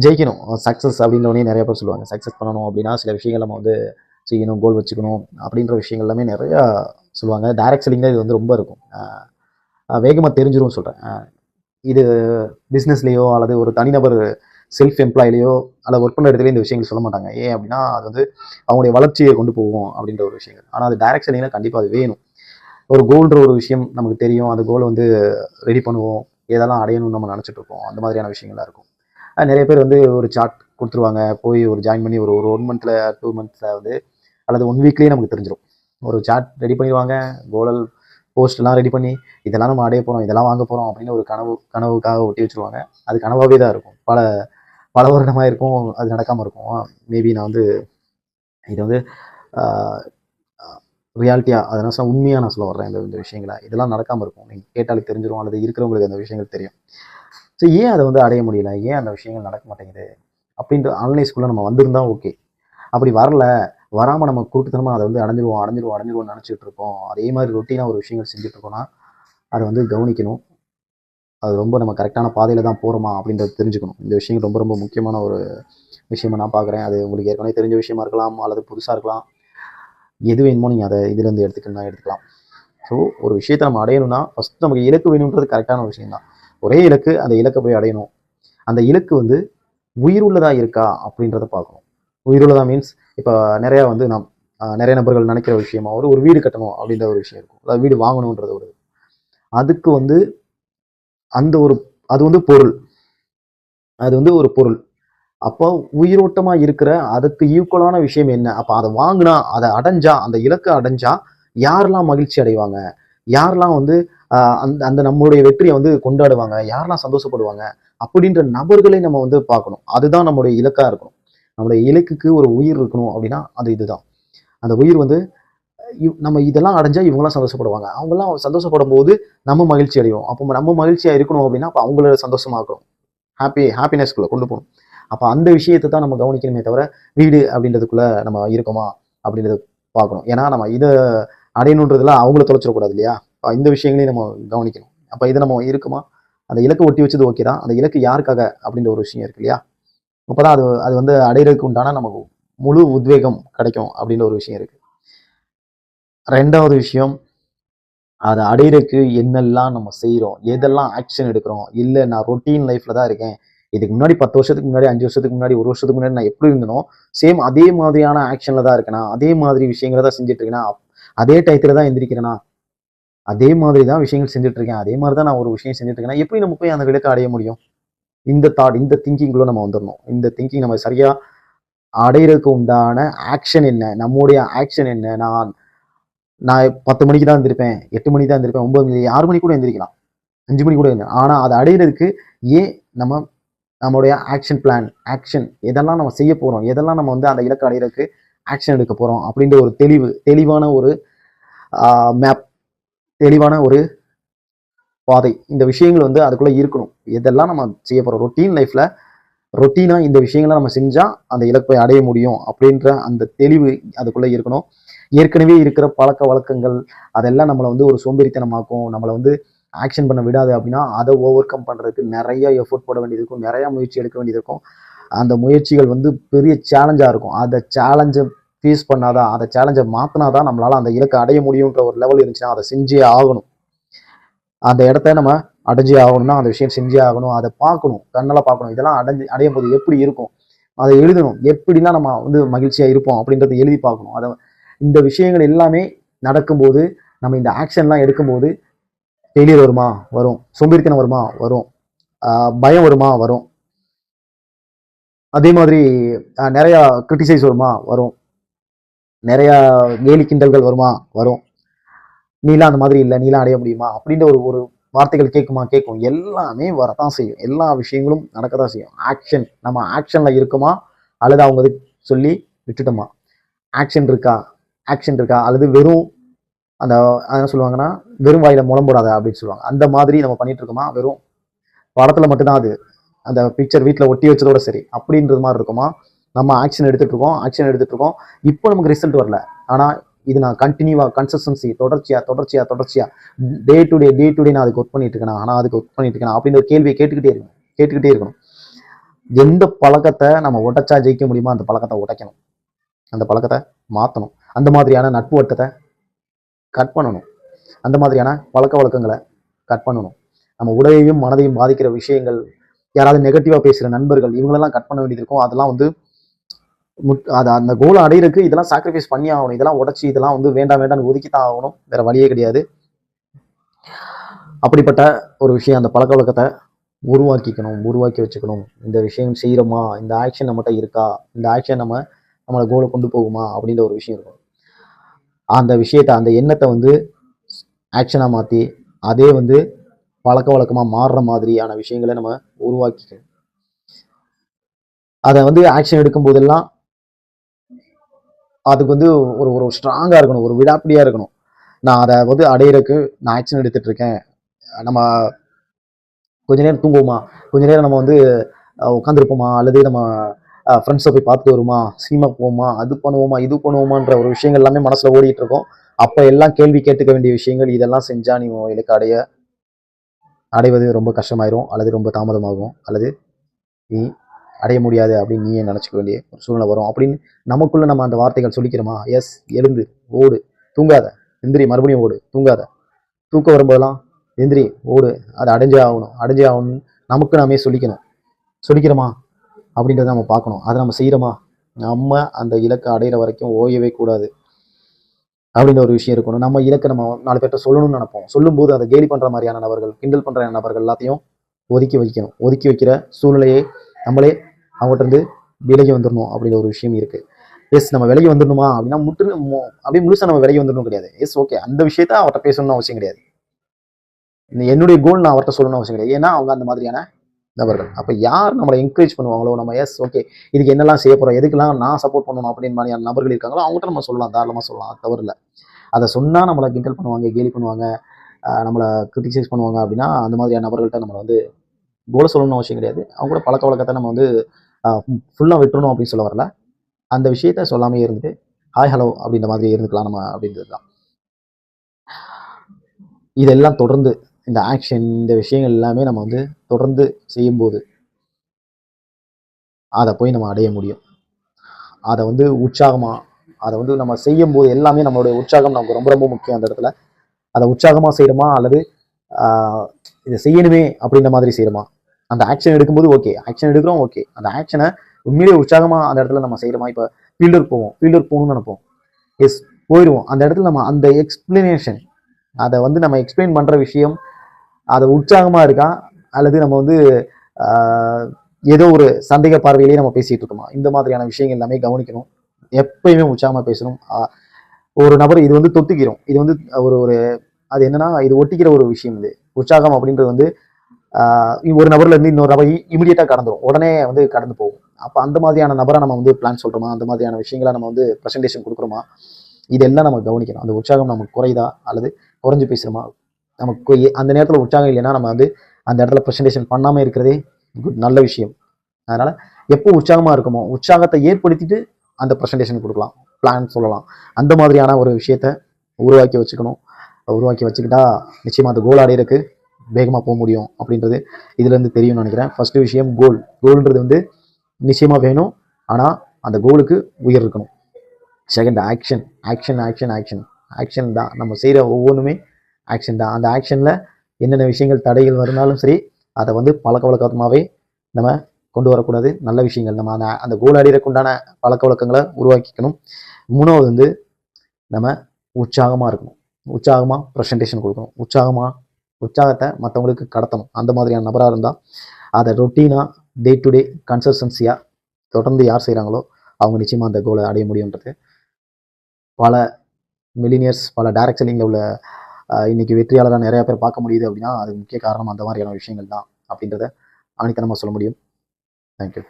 ஜெயிக்கணும். சக்ஸஸ் அப்படின்றவனே நிறைய பேர் சொல்லுவாங்க. சக்ஸஸ் பண்ணணும் அப்படின்னா சில விஷயங்கள் நம்ம வந்து செய்யணும், கோல் வச்சுக்கணும் அப்படின்ற விஷயங்கள் எல்லாமே நிறையா சொல்லுவாங்க. டைரக்ட் செல்லிங் தான் இது வந்து ரொம்ப இருக்கும். வேகமாக தெரிஞ்சிரும்னு சொல்கிறேன். இது பிஸ்னஸ்லேயோ அல்லது ஒரு தனிநபர் செல்ஃப் எம்ப்ளாயிலையோ அல்லது ஒர்க் பண்ணுற இடத்துலையும் இந்த விஷயங்கள் சொல்ல மாட்டாங்க. ஏன் அப்படின்னா அது வந்து அவங்களுடைய வளர்ச்சியை கொண்டு போகும் அப்படின்ற ஒரு விஷயங்கள். ஆனால் அது டைரக்ட் செல்லிங்கில் கண்டிப்பாக அது வேணும். ஒரு கோல்ன்ற ஒரு விஷயம் நமக்கு தெரியும். அந்த கோலை வந்து ரெடி பண்ணுவோம். எதெல்லாம் அடையணும்னு நம்ம நினச்சிட்டு இருப்போம். அந்த மாதிரியான விஷயங்கள்லாம் இருக்கும். நிறைய பேர் வந்து ஒரு சார்ட் கொடுத்துருவாங்க. போய் ஒரு ஜாயின் பண்ணி ஒரு ஒரு 1 மந்த்தில் 2 மந்த்ஸில் வந்து அல்லது 1 வீக்லேயே நமக்கு தெரிஞ்சிடும். ஒரு சார்ட் ரெடி பண்ணிடுவாங்க. கோலல் போஸ்ட்லாம் ரெடி பண்ணி இதெல்லாம் நம்ம அடைய போகிறோம், இதெல்லாம் வாங்க போகிறோம் அப்படின்னு ஒரு கனவுக்காக ஒட்டி வச்சுருவாங்க. அது கனவாகவே தான் இருக்கும். பல பல வருடமாக இருக்கும். அது நடக்காமல் இருக்கும். மேபி நான் வந்து இதை வந்து ரியாலிட்டியாக அதனால் உண்மையாக நான் சொல்ல வர்றேன். இந்த விஷயங்களை இதெல்லாம் நடக்காமல் இருக்கும். நீங்கள் கேட்டாலும் தெரிஞ்சிடும் அல்லது இருக்கிறவங்களுக்கு அந்த விஷயங்கள் தெரியும். ஸோ ஏன் அதை வந்து அடைய முடியல, ஏன் அந்த விஷயங்கள் நடக்க மாட்டேங்குது அப்படின்ற அனலைஸ்குள்ளே நம்ம வந்திருந்தா ஓகே. அப்படி வரல, வராமல் நம்ம கூட்டுத்தனமாக அதை வந்து அடைஞ்சிருவோம்னு நினச்சிட்டு இருக்கோம். அதே மாதிரி ரொட்டீனாக ஒரு விஷயங்கள் செஞ்சுட்டு இருக்கோம்னா அதை வந்து கவனிக்கணும். அது ரொம்ப நம்ம கரெக்டான பாதையில் தான் போகிறோமா அப்படின்றத தெரிஞ்சுக்கணும். இந்த விஷயங்கள் ரொம்ப ரொம்ப முக்கியமான ஒரு விஷயமா நான் பார்க்குறேன். அது உங்களுக்கு ஏற்கனவே தெரிஞ்ச விஷயமா இருக்கலாம் அல்லது புதுசாக இருக்கலாம். எது வேணுமோ நீங்கள் அதை இதுலேருந்து எடுத்துக்கலாம். ஸோ ஒரு விஷயத்தை நம்ம அடையணும்னா ஃபஸ்ட்டு நமக்கு இலக்கு வேணுன்றது கரெக்டான ஒரு விஷயம் தான். ஒரே இலக்கு, அந்த இலக்கை போய் அடையணும். அந்த இலக்கு வந்து உயிருள்ளதாக இருக்கா அப்படின்றத பார்க்கணும். உயிருள்ளதா மீன்ஸ் இப்போ நிறையா வந்து நிறைய நபர்கள் நினைக்கிற விஷயமா ஒரு வீடு கட்டணும் அப்படின்ற ஒரு விஷயம் இருக்கும். அதாவது வீடு வாங்கணுன்றது ஒரு அதுக்கு வந்து அந்த ஒரு அது வந்து பொருள். அது வந்து ஒரு பொருள். அப்போ உயிரோட்டமாக இருக்கிற அதுக்கு ஈக்குவலான விஷயம் என்ன? அப்போ அதை வாங்கினா, அதை அடைஞ்சா, அந்த இலக்கை அடைஞ்சா யாரெல்லாம் மகிழ்ச்சி அடைவாங்க, யாரெல்லாம் வந்து அந்த அந்த நம்மளுடைய வெற்றியை வந்து கொண்டாடுவாங்க, யாரெல்லாம் சந்தோஷப்படுவாங்க அப்படின்ற நபர்களை நம்ம வந்து பார்க்கணும். அதுதான் நம்மளுடைய இலக்காக இருக்கணும். நம்மளுடைய இலக்குக்கு ஒரு உயிர் இருக்கணும் அப்படின்னா அது இதுதான். அந்த உயிர் வந்து நம்ம இதெல்லாம் அடைஞ்சா இவங்கெல்லாம் சந்தோஷப்படுவாங்க, அவங்கெல்லாம் சந்தோஷப்படும் போது நம்ம மகிழ்ச்சி அடைவோம். அப்போ நம்ம மகிழ்ச்சியாக இருக்கணும் அப்படின்னா அப்போ அவங்கள சந்தோஷமாக்கணும். ஹாப்பினஸ்குள்ளே கொண்டு போகணும். அப்போ அந்த விஷயத்தை தான் நம்ம கவனிக்கணுமே தவிர வீடு அப்படின்றதுக்குள்ளே நம்ம இருக்கோமா அப்படின்றத பார்க்கணும். ஏன்னா நம்ம இதை அடையணுன்றதுல அவங்கள தொலைச்சிடக்கூடாது இல்லையா? இந்த விஷயங்களையும் நம்ம கவனிக்கணும். அப்போ இதை நம்ம இருக்குமா, அந்த இலக்கு ஒட்டி வச்சது ஓகே தான், அந்த இலக்கு யாருக்காக அப்படின்ற ஒரு விஷயம் இருக்கு இல்லையா? அப்போ தான் அது அது வந்து அடையிறதுக்கு உண்டான நமக்கு முழு உத்வேகம் கிடைக்கும் அப்படின்ற ஒரு விஷயம் இருக்கு. ரெண்டாவது விஷயம், அதை அடையிறதுக்கு என்னெல்லாம் நம்ம செய்கிறோம், எதெல்லாம் ஆக்ஷன் எடுக்கிறோம். இல்லை நான் ரொட்டீன் லைஃப்ல தான் இருக்கேன், இதுக்கு முன்னாடி 10 வருஷத்துக்கு முன்னாடி 5 வருஷத்துக்கு முன்னாடி 1 வருஷத்துக்கு முன்னாடி நான் எப்படி இருந்தனோ சேம் அதே மாதிரியான ஆக்ஷன்ல தான் இருக்கேனா, அதே மாதிரி விஷயங்களை தான் செஞ்சுட்டு இருக்கேனா, அதே டயத்துல தான் எந்திரிக்கிறேனா, அதே மாதிரி தான் விஷயங்கள் செஞ்சுட்டு இருக்கேன், அதே மாதிரி தான் நான் ஒரு விஷயம் செஞ்சுட்டு இருக்கேன், எப்படி நம்ம போய் அந்த விளக்க அடைய முடியும்? இந்த தாட், இந்த திங்கிங்குள்ள நம்ம வந்துடணும். இந்த திங்கிங் நம்ம சரியா அடையிறதுக்கு உண்டான ஆக்ஷன் என்ன, நம்முடைய ஆக்ஷன் என்ன. நான் 10 மணிக்கு தான் எந்திரிப்பேன், 8 மணிக்கு தான் எந்திரிப்பேன், 9 மணி 6 மணி கூட எந்திரிக்கலாம், 5 மணி கூட இல்லை. ஆனால் அதை அடையிறதுக்கு ஏன் நம்மளுடைய ஆக்ஷன் பிளான், ஆக்ஷன் எதெல்லாம் நம்ம செய்ய போகிறோம், எதெல்லாம் நம்ம வந்து அந்த இலக்கு அடையிறதுக்கு ஆக்ஷன் எடுக்க போகிறோம் அப்படின்ற ஒரு தெளிவான ஒரு மேப், தெளிவான ஒரு பாதை, இந்த விஷயங்கள் வந்து அதுக்குள்ளே இருக்கணும். எதெல்லாம் நம்ம செய்ய போகிறோம் ரொட்டீன் லைஃப்பில், ரொட்டீனாக இந்த விஷயங்களை நம்ம செஞ்சால் அந்த இலக்கை அடைய முடியும் அப்படின்ற அந்த தெளிவு அதுக்குள்ளே இருக்கணும். ஏற்கனவே இருக்கிற பழக்க வழக்கங்கள் அதெல்லாம் நம்மளை வந்து ஒரு சோம்பேறித்தனமாக்கும், நம்மளை வந்து ஆக்ஷன் பண்ண விடாது. அப்படின்னா அதை ஓவர் கம் பண்ணுறதுக்கு நிறைய எஃபோர்ட் போட வேண்டியது இருக்கும், நிறையா முயற்சி எடுக்க வேண்டியது இருக்கும். அந்த முயற்சிகள் வந்து பெரிய சேலஞ்சாக இருக்கும். அதை சேலஞ்சை ஃபேஸ் பண்ணாதான், அதை சேலஞ்சை மாற்றினாதான் நம்மளால் அந்த இலக்கை அடைய முடியுன்ற ஒரு லெவல் இருந்துச்சுன்னா அதை செஞ்சே ஆகணும். அந்த இடத்த நம்ம அடைஞ்சே ஆகணும்னா அந்த விஷயம் செஞ்சே ஆகணும். அதை பார்க்கணும், கண்ணெல்லாம் பார்க்கணும். இதெல்லாம் அடையும் போது எப்படி இருக்கும் அதை எழுதணும். எப்படிலாம் நம்ம வந்து மகிழ்ச்சியாக இருப்போம் அப்படின்றத எழுதி பார்க்கணும். அதை இந்த விஷயங்கள் எல்லாமே நடக்கும்போது, நம்ம இந்த ஆக்ஷன்லாம் எடுக்கும்போது ஃபெயிலியர் வருமா? வரும். சோம்பேறித்தனம் வருமா? வரும். பயம் வருமா? வரும். அதே மாதிரி நிறையா கிரிட்டிசைஸ் வருமா? வரும். நிறையா கேலி கிண்டல்கள் வருமா? வரும். நீலாம் அந்த மாதிரி இல்லை, நீலாம் அடைய முடியுமா அப்படின்ற ஒரு வார்த்தைகள் கேட்கும். எல்லாமே வரத்தான் செய்யும். எல்லா விஷயங்களும் நடக்க தான் செய்யும். ஆக்ஷன், நம்ம ஆக்ஷன்ல இருக்குமா அல்லது அவங்க சொல்லி விட்டுட்டோமா? ஆக்ஷன் இருக்கா அல்லது வெறும் அந்த என்ன சொல்லுவாங்கன்னா வெறும் வாயில முளம் போடாத அப்படின்னு சொல்லுவாங்க. அந்த மாதிரி நம்ம பண்ணிட்டு இருக்கோமா? வெறும் படத்துல மட்டும்தான் அது, அந்த பிக்சர் வீட்டில் ஒட்டி வச்சதோட சரி அப்படின்றது மாதிரி இருக்குமா? நம்ம ஆக்ஷன் எடுத்துட்டு இருக்கோம். இப்போ நமக்கு ரிசல்ட் வரல, ஆனால் இது நான் கண்டினியூவா கன்சிஸ்டன்சி தொடர்ச்சியா டே டு டே நான் அதுக்கு ஒர்க் பண்ணிட்டு இருக்கேன், ஆனால் அதுக்கு ஒர்க் பண்ணிட்டு இருக்கேன் அப்படின்ற ஒரு கேள்வியை கேட்டுக்கிட்டே இருக்கணும். எந்த பழக்கத்தை நம்ம உடைச்சா ஜெயிக்க முடியுமோ அந்த பழக்கத்தை உடைக்கணும், அந்த பழக்கத்தை மாற்றணும், அந்த மாதிரியான நட்பு வட்டத்தை கட் பண்ணணும், அந்த மாதிரியான பழக்க வழக்கங்களை கட் பண்ணணும். நம்ம உடலையும் மனதையும் பாதிக்கிற விஷயங்கள், யாராவது நெகட்டிவாக பேசுகிற நண்பர்கள், இவங்களெல்லாம் கட் பண்ண வேண்டியது இருக்கும். அதெல்லாம் வந்து அதை அந்த கோலை அடையிறதுக்கு இதெல்லாம் சாக்ரிஃபைஸ் பண்ணி ஆகணும். இதெல்லாம் உடச்சி இதெல்லாம் வந்து வேண்டாம் வேண்டாம்னு ஒதுக்கித்தான் ஆகணும், வேற வழியே கிடையாது. அப்படிப்பட்ட ஒரு விஷயம், அந்த பழக்க வழக்கத்தை உருவாக்கி வச்சுக்கணும். இந்த விஷயம் செய்கிறோமா, இந்த ஆக்ஷன் நம்மகிட்ட இருக்கா, இந்த ஆக்ஷன் நம்மளை கோலை கொண்டு போகுமா அப்படின்ற ஒரு விஷயம் இருக்கும். அந்த விஷயத்தை, அந்த எண்ணத்தை வந்து ஆக்ஷனாக மாற்றி அதே வந்து பழக்க வழக்கமாக மாறுற மாதிரியான விஷயங்களை நம்ம உருவாக்கிக்கணும். அதை வந்து ஆக்ஷன் எடுக்கும் போதெல்லாம் அதுக்கு வந்து ஒரு ஒரு ஸ்ட்ராங்காக இருக்கணும், ஒரு விடாப்பிடியாக இருக்கணும். நான் அதை வந்து அடையிறதுக்கு நான் ஆக்ஷன் எடுத்துட்டு இருக்கேன். நம்ம கொஞ்ச நேரம் தூங்குவோமா, கொஞ்ச நேரம் நம்ம வந்து உட்காந்துருப்போமா, அல்லது நம்ம ஃப்ரெண்ட்ஸை போய் பார்த்துட்டு வருமா, சினிமா போவோமா, அது பண்ணுவோமா, இது பண்ணுவோமான்ற ஒரு விஷயங்கள் எல்லாமே மனசில் ஓடிட்டு இருக்கோம். அப்போ எல்லாம் கேள்வி கேட்டுக்க வேண்டிய விஷயங்கள், இதெல்லாம் செஞ்சால் நீ இலக்கு அடைவது ரொம்ப கஷ்டமாயிரும், அல்லது ரொம்ப தாமதமாகும், அல்லது நீ அடைய முடியாது அப்படின்னு நீயே நினச்சிக்க வேண்டிய ஒரு சூழ்நிலை வரும் அப்படின்னு நமக்குள்ள நம்ம அந்த வார்த்தைகள் சொல்லிக்கிறோமா. எஸ், எழுந்து ஓடு, தூங்காத, எந்திரி, மறுபடியும் ஓடு, தூங்காத, தூக்கம் வரும்போதெல்லாம் எந்திரி ஓடு, அதை அடைஞ்சே ஆகணும்னு நமக்கு நாமே சொல்லிக்கிறோமா அப்படின்றத நம்ம பார்க்கணும். அதை நம்ம செய்கிறோமா, நம்ம அந்த இலக்கை அடையிற வரைக்கும் ஓயவே கூடாது அப்படின்ற ஒரு விஷயம் இருக்கணும். நம்ம இலக்கை நம்ம 4 பேர்ட்ட சொல்லணும்னு நினைப்போம். சொல்லும்போது அதை கேலி பண்ணுற மாதிரியான நபர்கள், கிண்டல் பண்ணுற நபர்கள் எல்லாத்தையும் ஒதுக்கி வைக்கிற சூழ்நிலையை நம்மளே அவங்ககிட்ட இருந்து விலகி வந்துடணும் அப்படின்ற ஒரு விஷயம் இருக்கு. எஸ், நம்ம விலகி வந்துடணுமா அப்படின்னா அப்படியே முழுசா நம்ம விலகி வந்துடணும் கிடையாது. எஸ், ஓகே, அந்த விஷயத்த அவர்கிட்ட பேசணும்னு அவசியம் கிடையாது. என்னுடைய கோல் நான் அவர்கிட்ட சொல்லணும்னு அவசியம் கிடையாது. ஏன்னா அவங்க அந்த மாதிரியான நபர்கள். அப்போ யார் நம்மளை என்கரேஜ் பண்ணுவாங்களோ, நம்ம எஸ் ஓகே இதுக்கு என்னெல்லாம் செய்ய போகிறோம், எதுக்கெல்லாம் நான் சப்போர்ட் பண்ணணும் அப்படின்னு மாதிரியான நபர்கள் இருக்காங்களோ அவங்ககிட்ட நம்ம சொல்லலாம், தாராளமாக சொல்லலாம், அது தவறு இல்லை. அதை சொன்னால் நம்மளை கிண்டல் பண்ணுவாங்க, கேலி பண்ணுவாங்க, நம்மளை கிரிட்டிசைஸ் பண்ணுவாங்க அப்படின்னா அந்த மாதிரியான நபர்கள்ட்ட நம்மளை வந்து கோலை சொல்லணும்னு அவசியம் கிடையாது. அவங்க கூட பழக்க வழக்கத்தை நம்ம வந்து ஃபுல்லாக விட்டுறணும் அப்படின்னு சொல்ல வரல. அந்த விஷயத்த சொல்லாமே இருந்துட்டு ஹாய் ஹலோ அப்படின்ற மாதிரி இருந்துக்கலாம் நம்ம அப்படின்றது தான். இதெல்லாம் தொடர்ந்து இந்த ஆக்ஷன், இந்த விஷயங்கள் எல்லாமே நம்ம வந்து தொடர்ந்து செய்யும்போது அதை போய் நம்ம அடைய முடியும். அதை வந்து அதை வந்து நம்ம செய்யும் போது எல்லாமே நம்மளுடைய உற்சாகம் நமக்கு ரொம்ப ரொம்ப முக்கியம். அந்த இடத்துல அதை உற்சாகமாக செய்யணுமா, அல்லது இதை செய்யணுமே அப்படின்ற மாதிரி செய்யணுமா, அந்த ஆக்ஷன் எடுக்கும்போது ஓகே, ஆக்ஷன் எடுக்கிறோம் ஓகே, அந்த ஆக்ஷனை உண்மையிலே உற்சாகமாக அந்த இடத்துல நம்ம செய்யறோமா. இப்போ ஃபீல்டர் போகணும்னு நினைப்போம், எஸ் போயிடுவோம். அந்த இடத்துல நம்ம அந்த எக்ஸ்பிளனேஷன், அதை வந்து நம்ம எக்ஸ்பிளைன் பண்ணுற விஷயம் அது உற்சாகமாக இருக்கா, அல்லது நம்ம வந்து ஏதோ ஒரு சந்தேக பார்வையிலேயே நம்ம பேசிட்டு இருக்கோமா, இந்த மாதிரியான விஷயங்கள் எல்லாமே கவனிக்கணும். எப்பயுமே உற்சாகமாக பேசணும். ஒரு நபர் இது வந்து தொத்துக்கிறோம், இது வந்து ஒரு அது என்னன்னா இது ஒட்டிக்கிற ஒரு விஷயம். இது உற்சாகம் அப்படின்றது வந்து ஒரு நபர்ல இருந்து இன்னொரு நபர் இமீடியட்டா கடந்துடும், உடனே வந்து கடந்து போகும். அப்போ அந்த மாதிரியான நபரை நம்ம வந்து பிளான் சொல்றோமா, அந்த மாதிரியான விஷயங்களை நம்ம வந்து ப்ரெசன்டேஷன் கொடுக்குறோமா, இதெல்லாம் நம்ம கவனிக்கணும். அந்த உற்சாகம் நமக்கு குறையுதா அல்லது குறைஞ்சு பேசுறோமா. நமக்கு அந்த நேரத்தில் உற்சாகம் இல்லைன்னா நம்ம வந்து அந்த இடத்துல ப்ரெசன்டேஷன் பண்ணாமல் இருக்கிறதே நல்ல விஷயம். அதனால எப்போ உற்சாகமாக இருக்குமோ உற்சாகத்தை ஏற்படுத்திட்டு அந்த ப்ரெசன்டேஷன் கொடுக்கலாம், பிளான் சொல்லலாம். அந்த மாதிரியான ஒரு விஷயத்த உருவாக்கி வச்சுக்கிட்டா நிச்சயமாக அந்த கோல் அடையிறதுக்கு வேகமாக போக முடியும் அப்படின்றது இதுலேருந்து தெரியும்னு நினைக்கிறேன். ஃபர்ஸ்ட் விஷயம் கோல்ன்றது வந்து நிச்சயமாக வேணும், ஆனால் அந்த கோலுக்கு உயர் இருக்கணும். செகண்ட் ஆக்ஷன் தான். நம்ம செய்கிற ஒவ்வொன்றுமே ஆக்ஷன் தான். அந்த ஆக்ஷனில் என்னென்ன விஷயங்கள் தடைகள் வருனாலும் சரி, அதை வந்து பழக்க வழக்கமாகவே நம்ம கொண்டு வரக்கூடாது. நல்ல விஷயங்கள் நம்ம அந்த கோல் அடையிறதுக்குண்டான பழக்க வழக்கங்களை உருவாக்கிக்கணும். மூணாவது வந்து நம்ம உற்சாகமாக இருக்கணும், உற்சாகமாக ப்ரெசன்டேஷன் கொடுக்கணும், உற்சாகத்தை மற்றவங்களுக்கு கடத்தணும். அந்த மாதிரியான நபராக இருந்தால் அதை ரொட்டீனாக டே டு டே கன்சிஸ்டன்சியாக தொடர்ந்து யார் செய்கிறாங்களோ அவங்க நிச்சயமாக அந்த கோலை அடைய முடியுன்றது பல மில்லினியர்ஸ், பல டைரக்ட் செல்லிங்கில் உள்ள இன்னைக்கு வெற்றியாளராக நிறைய பேர் பார்க்க முடியுது அப்படின்னா அது முக்கிய காரணம் அந்த மாதிரியான விஷயங்கள் தான் அப்படின்றத ஆணித்தனமாக சொல்ல முடியும். தேங்க்யூ.